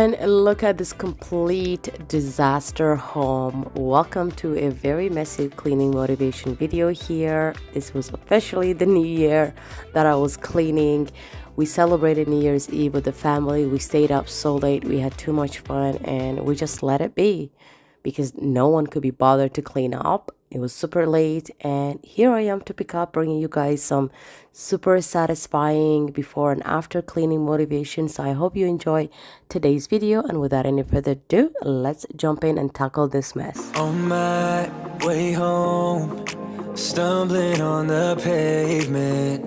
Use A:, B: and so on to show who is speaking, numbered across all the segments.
A: And look at this complete disaster home. Welcome to a very messy cleaning motivation video here. This was officially the new year that I was cleaning. We celebrated New Year's Eve with the family. We stayed up so late. We had too much fun and we just let it be because no one could be bothered to clean up. It was super late and here I am to pick up, bringing you guys some super satisfying before and after cleaning motivation. So I hope you enjoy today's video, and without any further ado, let's jump in and tackle this mess.
B: On my way home, stumbling on the pavement,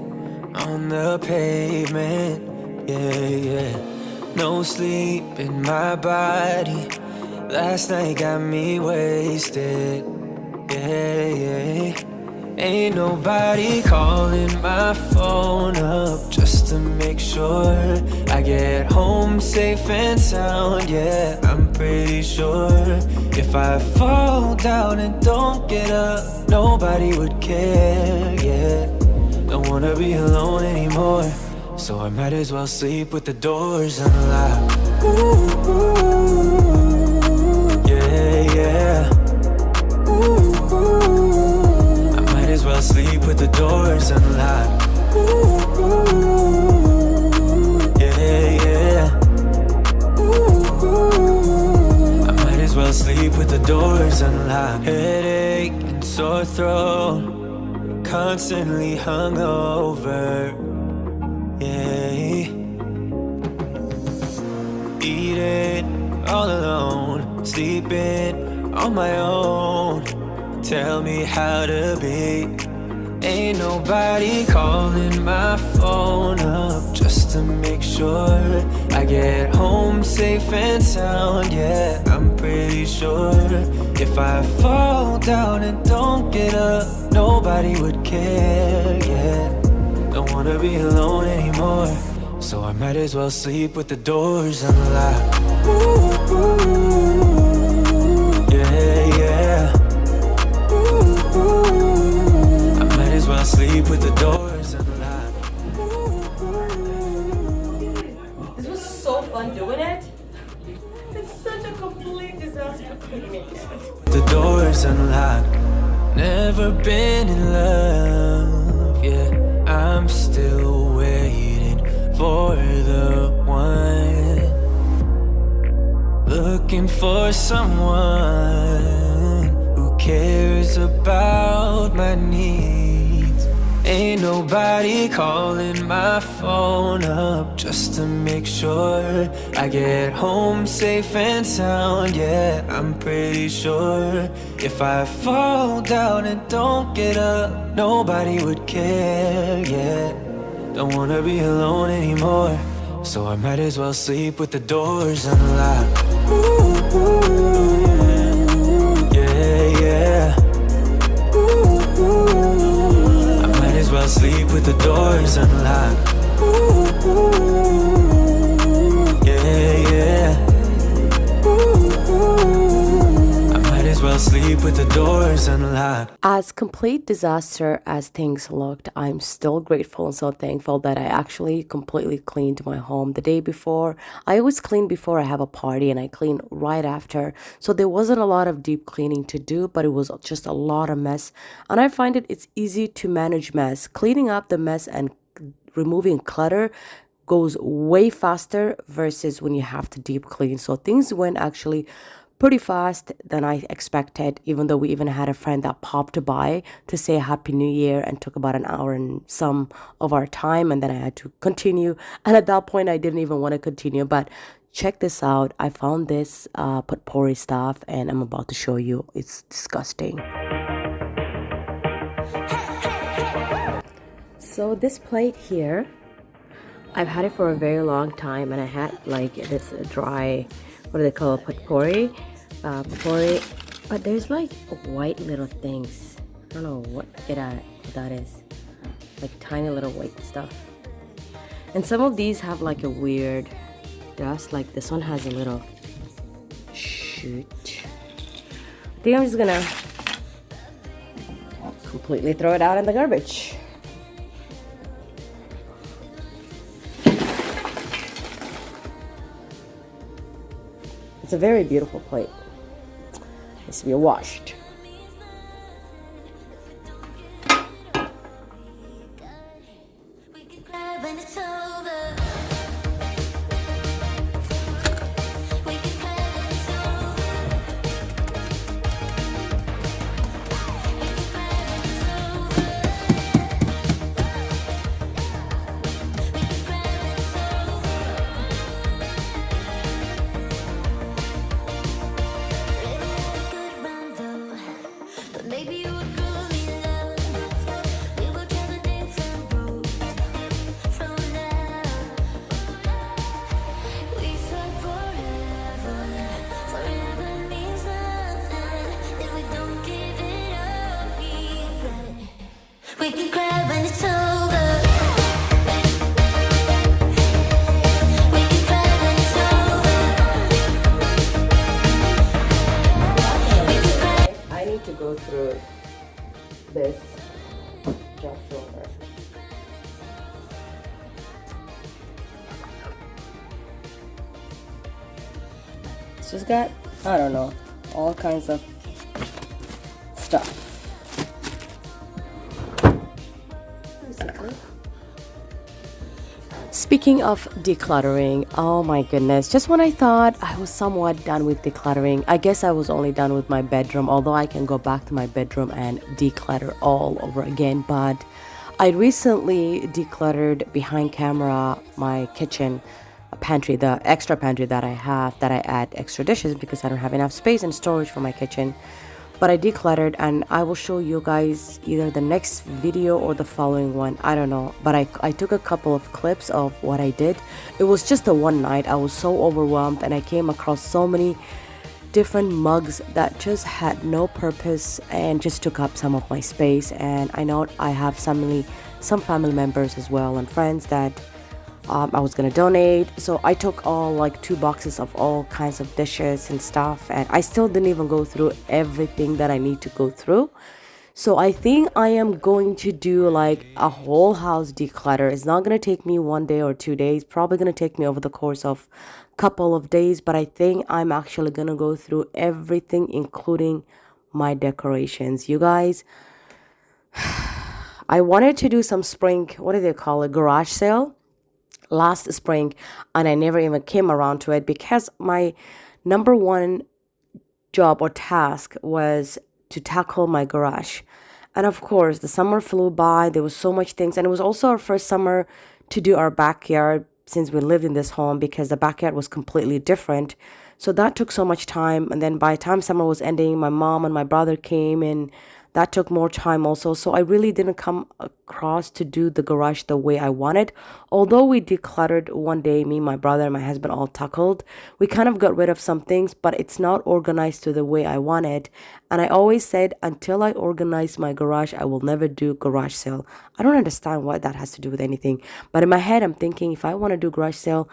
B: yeah. No sleep in my body, last night got me wasted. Yeah. Ain't nobody calling my phone up just to make sure I get home safe and sound. Yeah, I'm pretty sure if I fall down and don't get up, nobody would care. Yeah, don't wanna be alone anymore, so I might as well sleep with the doors unlocked. Yeah. I might as well sleep with the doors unlocked. Yeah. I might as well sleep with the doors unlocked. Headache and sore throat, constantly hungover. Yeah. Eating all alone, sleeping on my own. Tell me how to be. Ain't nobody calling my phone up just to make sure I get home safe and sound. Yeah, I'm pretty sure if I fall down and don't get up, nobody would care. Yeah, don't wanna be alone anymore, so I might as well sleep with the doors unlocked. Yeah. I might as well sleep with the doors unlocked.
A: This was so fun doing it. It's such a complete disaster cleaning it.
B: The doors unlocked. Never been in love, yeah. I'm still waiting for the one. Looking for someone who cares about my needs. Ain't nobody calling my phone up just to make sure I get home safe and sound. Yeah, I'm pretty sure if I fall down and don't get up, nobody would care. Yeah, don't wanna be alone anymore, so I might as well sleep with the doors unlocked. Yeah. I might as well sleep with the doors unlocked. Yeah. I might as well sleep with the doors unlocked.
A: As complete disaster as things looked, I'm still grateful and so thankful that I actually completely cleaned my home the day before. I always clean before I have a party and I clean right after. So there wasn't a lot of deep cleaning to do, but it was just a lot of mess. And I find it's easy to manage mess. Cleaning up the mess and removing clutter goes way faster versus when you have to deep clean. So things went actually pretty fast than I expected, even though we even had a friend that popped by to say Happy New Year and took about an hour and some of our time, and then I had to continue. And at that point, I didn't even want to continue. But check this out. I found this potpourri stuff and I'm about to show you. It's disgusting. So this plate here, I've had it for a very long time, and I had like this dry, what do they call it, potpourri, but there's like white little things. I don't know what that is, like tiny little white stuff. And some of these have like a weird dust, like this one has a little shoot. I think I'm just gonna completely throw it out in the garbage. It's a very beautiful plate. Needs to be washed.
B: We can cry when it's over. We can cry when it's over. We can cry.
A: I need to go through this job filter. It's just got, I don't know, all kinds of stuff. Speaking of decluttering, oh my goodness, just when I thought I was somewhat done with decluttering, I guess I was only done with my bedroom, although I can go back to my bedroom and declutter all over again. But I recently decluttered behind camera my kitchen pantry, the extra pantry that I have, that I add extra dishes because I don't have enough space and storage for my kitchen. But I decluttered, and I will show you guys either the next video or the following one, I don't know. But I took a couple of clips of what I did. It was just a one night. I was so overwhelmed, and I came across so many different mugs that just had no purpose and just took up some of my space. And I know I have some family members as well and friends that I was gonna donate. So I took all like 2 boxes of all kinds of dishes and stuff, and I still didn't even go through everything that I need to go through. So I think I am going to do like a whole house declutter. It's not gonna take me 1 day or 2 days, probably gonna take me over the course of a couple of days, but I think I'm actually gonna go through everything, including my decorations. You guys, I wanted to do some spring, what do they call it, garage sale last spring, and I never even came around to it because my number one job or task was to tackle my garage. And of course, the summer flew by. There was so much things, and it was also our first summer to do our backyard since we lived in this home, because the backyard was completely different. So that took so much time, and then by the time summer was ending, my mom and my brother came, and that took more time also. So I really didn't come across to do the garage the way I wanted. Although we decluttered one day, me, my brother, and my husband all tackled, we kind of got rid of some things, but it's not organized to the way I wanted. And I always said, until I organize my garage, I will never do garage sale. I don't understand what that has to do with anything. But in my head, I'm thinking, if I want to do garage sale,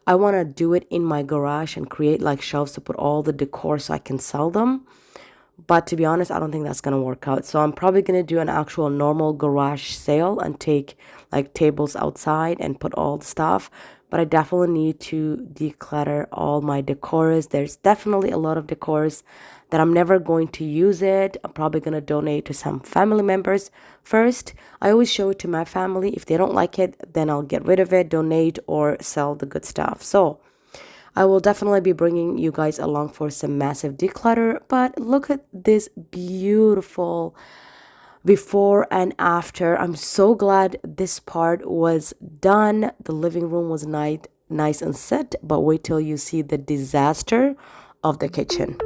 A: I want to do it in my garage and create like shelves to put all the decor so I can sell them. But to be honest, I don't think that's going to work out. So I'm probably going to do an actual normal garage sale and take like tables outside and put all the stuff. But I definitely need to declutter all my decors. There's definitely a lot of decors that I'm never going to use it. I'm probably going to donate to some family members first. I always show it to my family. If they don't like it, then I'll get rid of it, donate, or sell the good stuff. So I will definitely be bringing you guys along for some massive declutter. But look at this beautiful before and after. I'm so glad this part was done. The living room was nice and set, but wait till you see the disaster of the kitchen.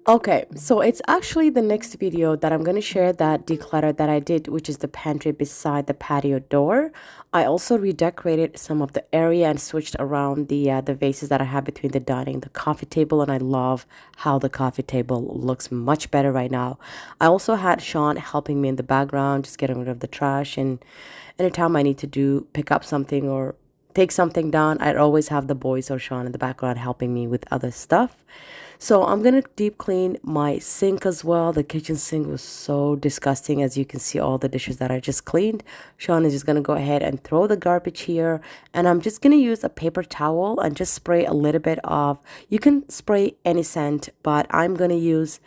A: Okay, so it's actually the next video that I'm going to share that declutter that I did, which is the pantry beside the patio door. I also redecorated some of the area and switched around the vases that I have between the dining, the coffee table, and I love how the coffee table looks much better right now. I also had Sean helping me in the background, just getting rid of the trash, and anytime I need to pick up something or take something down, I'd always have the boys or Sean in the background helping me with other stuff. So I'm gonna deep clean my sink as well. The kitchen sink was so disgusting, as you can see all the dishes that I just cleaned. Sean is just gonna go ahead and throw the garbage here, and I'm just gonna use a paper towel and just spray a little bit of, you can spray any scent, but I'm gonna use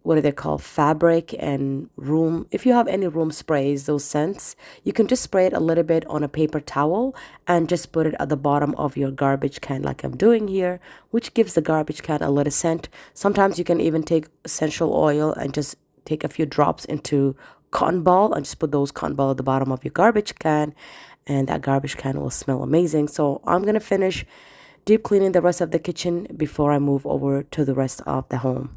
A: what do they call, fabric and room, if you have any room sprays, those scents, you can just spray it a little bit on a paper towel and just put it at the bottom of your garbage can like I'm doing here, which gives the garbage can a little scent. Sometimes you can even take essential oil and just take a few drops into cotton ball and just put those cotton ball at the bottom of your garbage can, and that garbage can will smell amazing. So I'm gonna finish deep cleaning the rest of the kitchen before I move over to the rest of the home.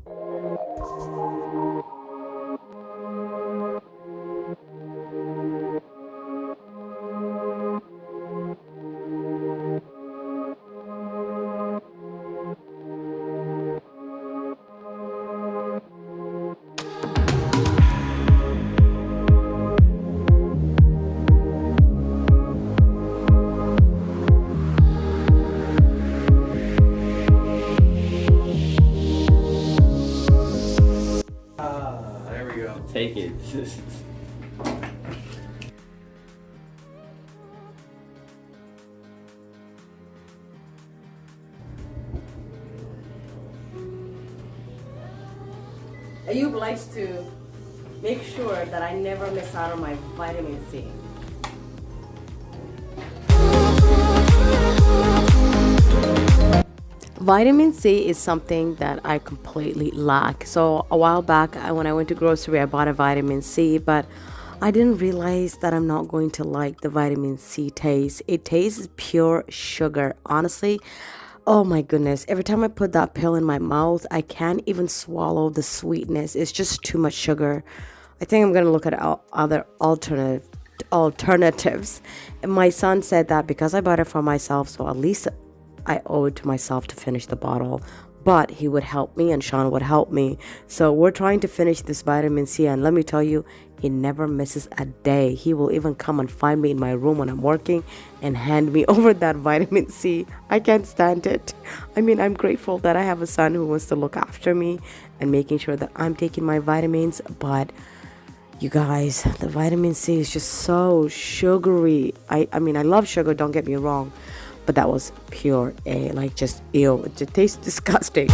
C: There we go. Take it.
A: Ayub likes to make sure that I never miss out on my vitamin C. Vitamin C is something that I completely lack. So a while back, when I went to grocery, I bought a vitamin C, but I didn't realize that I'm not going to like the vitamin C taste. It tastes pure sugar, honestly. Oh my goodness. Every time I put that pill in my mouth, I can't even swallow the sweetness. It's just too much sugar. I think I'm going to look at other alternatives. And my son said that because I bought it for myself, so at least I owe it to myself to finish the bottle. But he would help me and Sean would help me. So we're trying to finish this vitamin C, and let me tell you, he never misses a day. He will even come and find me in my room when I'm working and hand me over that vitamin C. I can't stand it. I mean, I'm grateful that I have a son who wants to look after me and making sure that I'm taking my vitamins, but you guys, the vitamin C is just so sugary. I mean, I love sugar, don't get me wrong, but that was pure A, like just ew. It just tastes disgusting.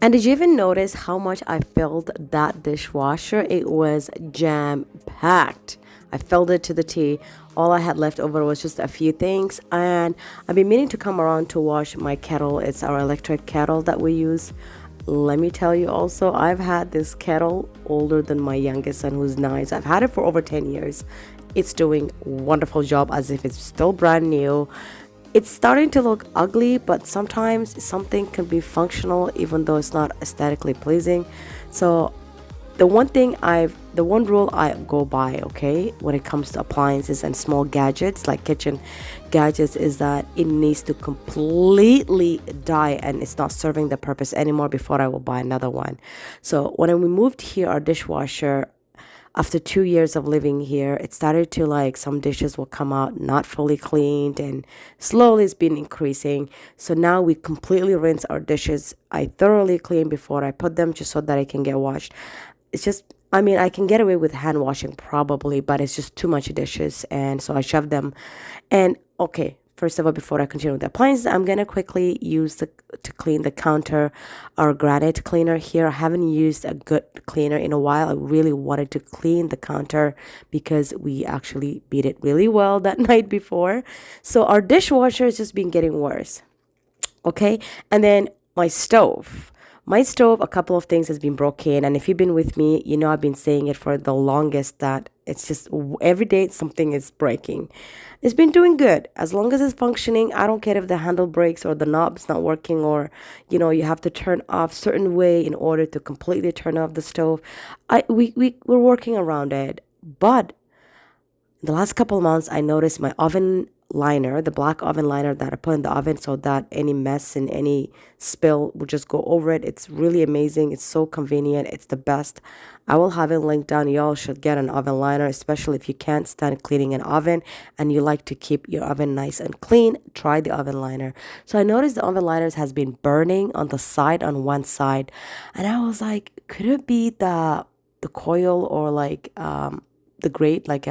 A: And did you even notice how much I filled that dishwasher? It was jam packed. I filled it to the T. All I had left over was just a few things. And I've been meaning to come around to wash my kettle. It's our electric kettle that we use. Let me tell you also, I've had this kettle older than my youngest son, who's 9. I've had it for over 10 years. It's doing a wonderful job as if it's still brand new. It's starting to look ugly, but sometimes something can be functional even though it's not aesthetically pleasing. So the one rule I go by, okay, when it comes to appliances and small gadgets like kitchen gadgets, is that it needs to completely die and it's not serving the purpose anymore before I will buy another one. So when we moved here, our dishwasher, after 2 years of living here, it started to, like, some dishes will come out not fully cleaned, and slowly it's been increasing. So now we completely rinse our dishes. I thoroughly clean before I put them just so that I can get washed. It's just, I mean, I can get away with hand washing probably, but it's just too much dishes, and so I shove them. And okay, First of all, before I continue with the appliances, I'm gonna quickly use to clean the counter, our granite cleaner here. I haven't used a good cleaner in a while. I really wanted to clean the counter because we actually beat it really well that night before. So our dishwasher has just been getting worse. Okay, and then my stove. My stove, a couple of things has been broken, and if you've been with me, you know I've been saying it for the longest that it's just every day something is breaking. It's been doing good as long as it's functioning. I don't care if the handle breaks or the knob's not working, or you have to turn off certain way in order to completely turn off the stove. We're working around it, but the last couple of months, I noticed my oven liner, the black oven liner that I put in the oven so that any mess and any spill would just go over it. It's really amazing. It's so convenient. It's the best. I will have it linked down. Y'all should get an oven liner, especially if you can't stand cleaning an oven and you like to keep your oven nice and clean. Try the oven liner. So I noticed the oven liners has been burning on the side, on one side, and I was like, could it be the coil, or like the grate, like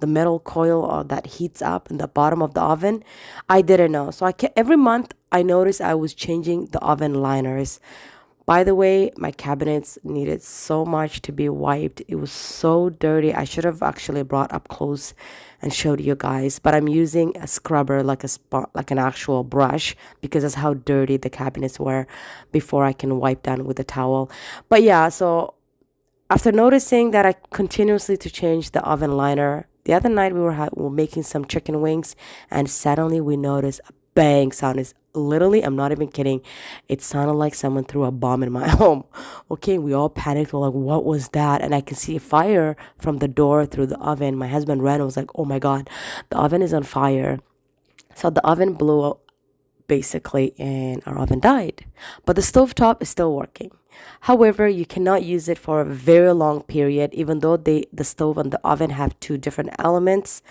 A: the metal coil that heats up in the bottom of the oven? I didn't know. So every month I noticed I was changing the oven liners. By the way, my cabinets needed so much to be wiped. It was so dirty. I should have actually brought up close and showed you guys, but I'm using a scrubber, like like an actual brush, because that's how dirty the cabinets were before I can wipe down with a towel. But yeah, so after noticing that I continuously to change the oven liner, the other night we were making some chicken wings, and suddenly we noticed a bang sound. Is literally, I'm not even kidding. It sounded like someone threw a bomb in my home. Okay, we all panicked. We're like, what was that? And I can see a fire from the door through the oven. My husband ran and was like, oh my God, the oven is on fire. So the oven blew up basically, and our oven died. But the stovetop is still working. However, you cannot use it for a very long period, even though the stove and the oven have two different elements.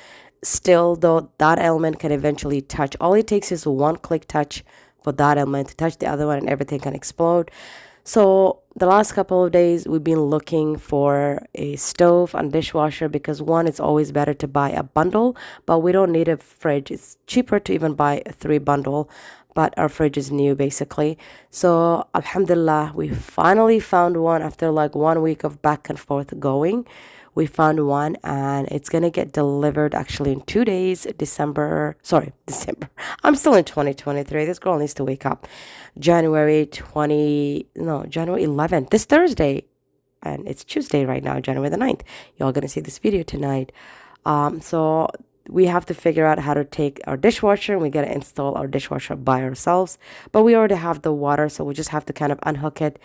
A: Still, though, that element can eventually touch. All it takes is a one-click touch for that element to touch the other one, and everything can explode. So the last couple of days, we've been looking for a stove and dishwasher because one, it's always better to buy a bundle, but we don't need a fridge. It's cheaper to even buy a three bundle, but our fridge is new basically. So Alhamdulillah, we finally found one after like 1 week of back and forth going. We found one, and it's gonna get delivered actually in 2 days, December. I'm still in 2023. This girl needs to wake up. January 11th, this Thursday. And it's Tuesday right now, January the 9th. Y'all gonna see this video tonight. So we have to figure out how to take our dishwasher, and we gotta install our dishwasher by ourselves. But we already have the water, so we just have to kind of unhook it.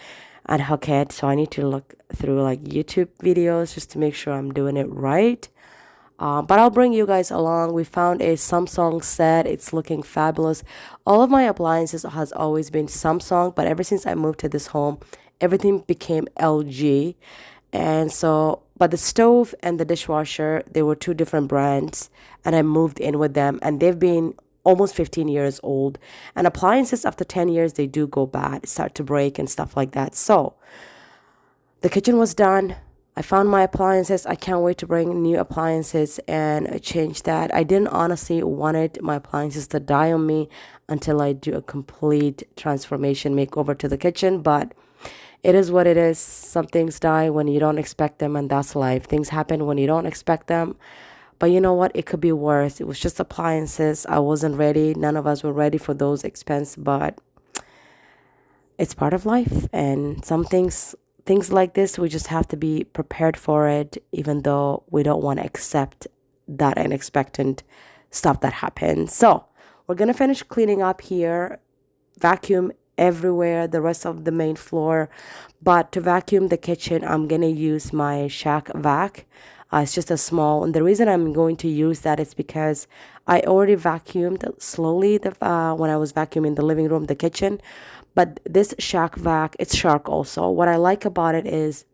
A: So I need to look through like YouTube videos just to make sure I'm doing it right. But I'll bring you guys along. We found a Samsung set. It's looking fabulous. All of my appliances has always been Samsung, but ever since I moved to this home, everything became LG. And so, but the stove and the dishwasher, they were two different brands, and I moved in with them, and they've been almost 15 years old. And appliances after 10 years, they do go bad, start to break and stuff like that. So the kitchen was done. I found my appliances. I can't wait to bring new appliances and change that. I didn't honestly wanted my appliances to die on me until I do a complete transformation makeover to the kitchen, but it is what it is. Some things die when you don't expect them, and that's life. Things happen when you don't expect them. But you know what? It could be worse. It was just appliances. I wasn't ready. None of us were ready for those expenses, but it's part of life. And some things like this, we just have to be prepared for it, even though we don't want to accept that unexpected stuff that happens. So we're going to finish cleaning up here, vacuum everywhere, the rest of the main floor. But to vacuum the kitchen, I'm going to use my Shack Vac. It's just a small, and the reason I'm going to use that is because I already vacuumed slowly when I was vacuuming the living room, the kitchen. But this Shack Vac, it's Shark also. What I like about it is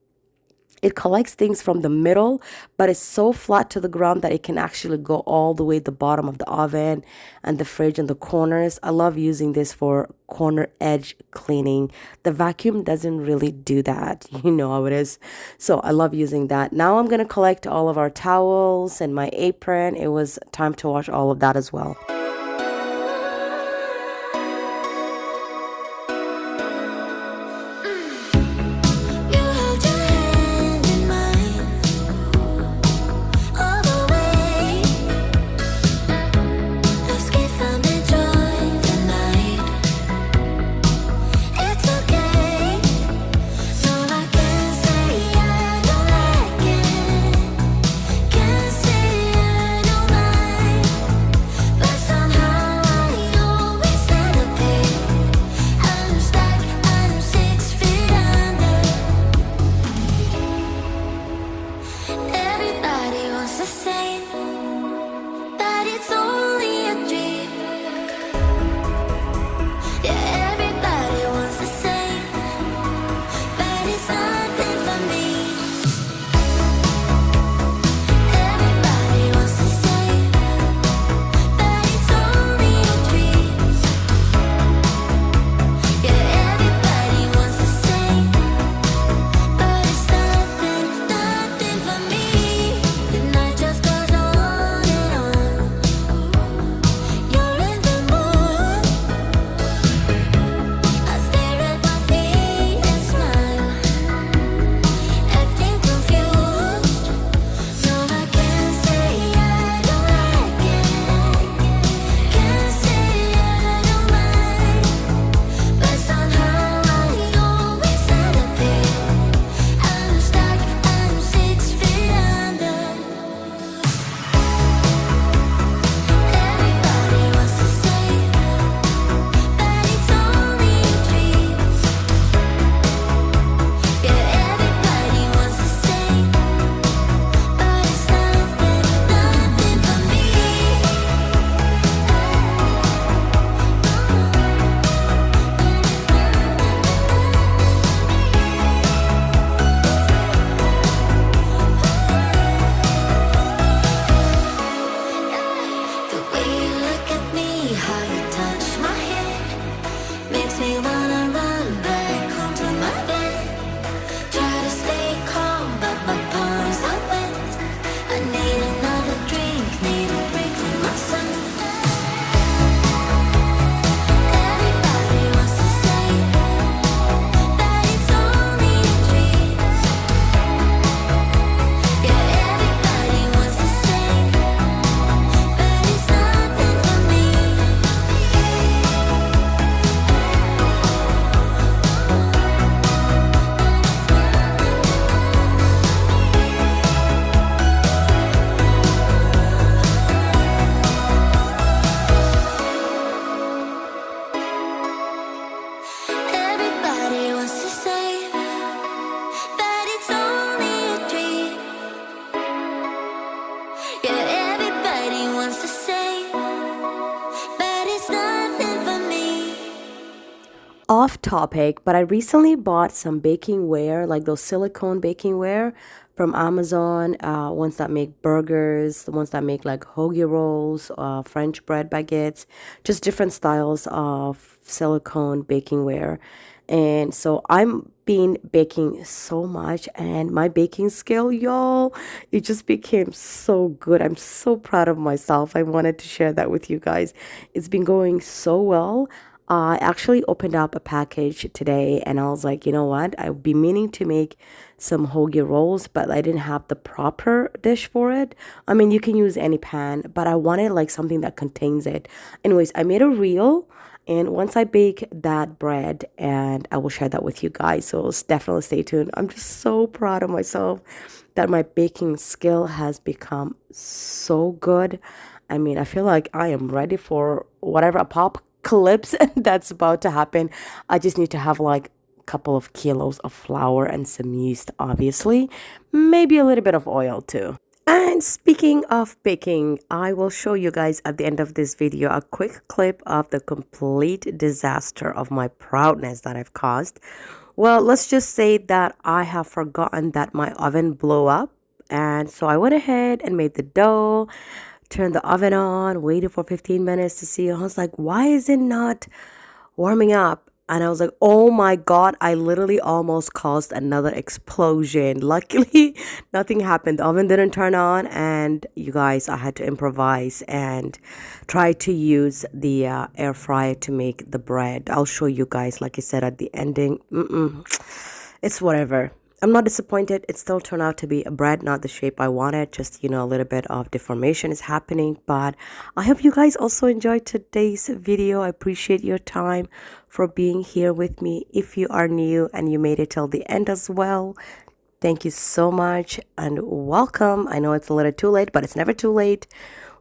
A: it collects things from the middle, but it's so flat to the ground that it can actually go all the way to the bottom of the oven and the fridge and the corners. I love using this for corner edge cleaning. The vacuum doesn't really do that. You know how it is. So I love using that. Now I'm going to collect all of our towels and my apron. It was time to wash all of that as well. Off topic, but I recently bought some baking ware, like those silicone baking ware from Amazon. Ones that make burgers, the ones that make like hoagie rolls, French bread baguettes, just different styles of silicone baking ware. And so I'm been baking so much, and my baking skill, y'all, it just became so good. I'm so proud of myself. I wanted to share that with you guys. It's been going so well. I actually opened up a package today and I was like, you know what? I've been meaning to make some hoagie rolls, but I didn't have the proper dish for it. I mean, you can use any pan, but I wanted like something that contains it. Anyways, I made a reel, and once I bake that bread, and I will share that with you guys. So definitely stay tuned. I'm just so proud of myself that my baking skill has become so good. I mean, I feel like I am ready for whatever apocalypse that's about to happen. I just need to have like a couple of kilos of flour and some yeast, obviously. Maybe a little bit of oil too. And speaking of baking, I will show you guys at the end of this video a quick clip of the complete disaster of my proudness that I've caused. Well, let's just say that I have forgotten that my oven blew up. And so I went ahead and made the dough, turned the oven on, waited for 15 minutes to see. I was like, why is it not warming up? And I was like, oh my God, I literally almost caused another explosion. Luckily, nothing happened. The oven didn't turn on. And you guys, I had to improvise and try to use the air fryer to make the bread. I'll show you guys, like I said, at the ending. It's whatever. I'm not disappointed. It still turned out to be a bread, not the shape I wanted. Just, a little bit of deformation is happening. But I hope you guys also enjoyed today's video. I appreciate your time for being here with me. If you are new and you made it till the end as well, thank you so much and welcome. I know it's a little too late, but it's never too late.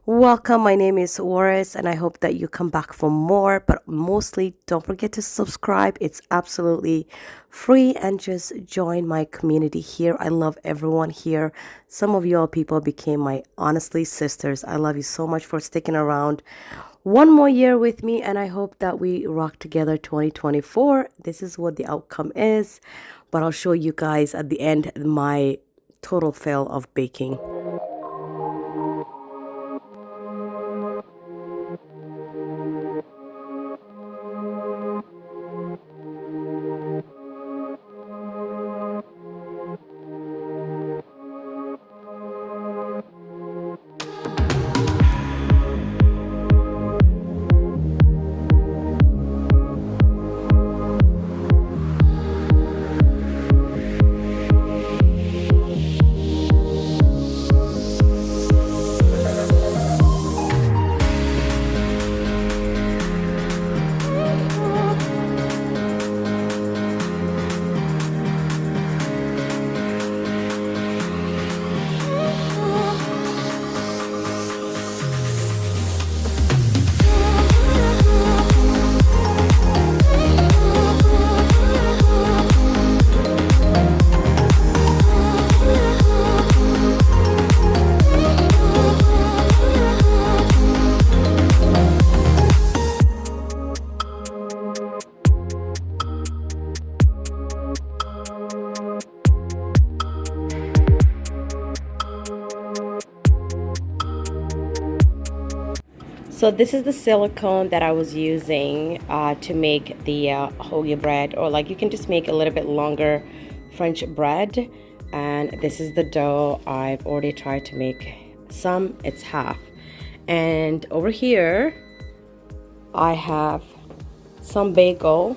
A: Welcome, my name is Waris, and I hope that you come back for more, but mostly don't forget to subscribe. It's absolutely free, and just join my community here. I love everyone here. Some of y'all people became my honestly sisters. I love you so much for sticking around one more year with me, and I hope that we rock together 2024. This is what the outcome is, but I'll show you guys at the end my total fail of baking. So this is the silicone that I was using to make the hoagie bread, or like you can just make a little bit longer French bread. And this is the dough. I've already tried to make some, it's half. And over here, I have some bagel,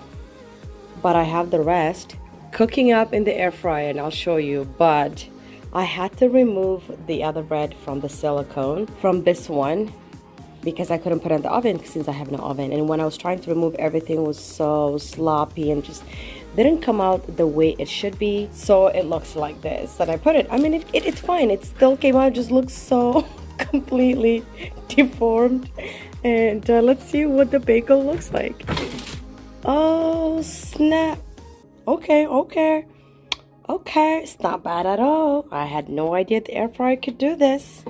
A: but I have the rest cooking up in the air fryer, and I'll show you. But I had to remove the other bread from the silicone, from this one, because I couldn't put it in the oven since I have no oven. And when I was trying to remove everything, it was so sloppy and just didn't come out the way it should be. So it looks like this. And I put it, I mean, it's fine. It still came out, it just looks so completely deformed. And let's see what the bagel looks like. Oh, snap. Okay. It's not bad at all. I had no idea the air fryer could do this.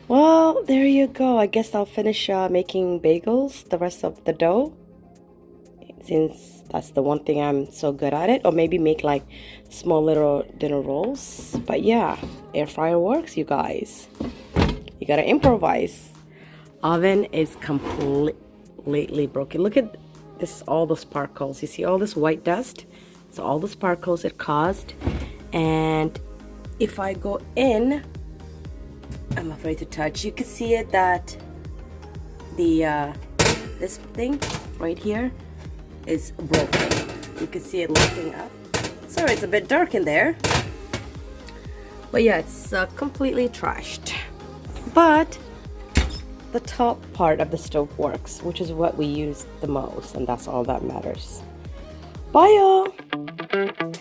A: Well, there you go. I guess I'll finish making bagels, the rest of the dough. since that's the one thing I'm so good at it, or maybe make like small little dinner rolls. But yeah, air fryer works, you guys. You gotta improvise. Oven is completely broken. Look at this, all the sparkles. You see all this white dust? So all the sparkles it caused. And if I go in, I'm afraid to touch. You can see it that the this thing right here is broken. You can see it lifting up. Sorry, it's a bit dark in there. But yeah, it's completely trashed. But the top part of the stove works, which is what we use the most, and that's all that matters. Bye y'all!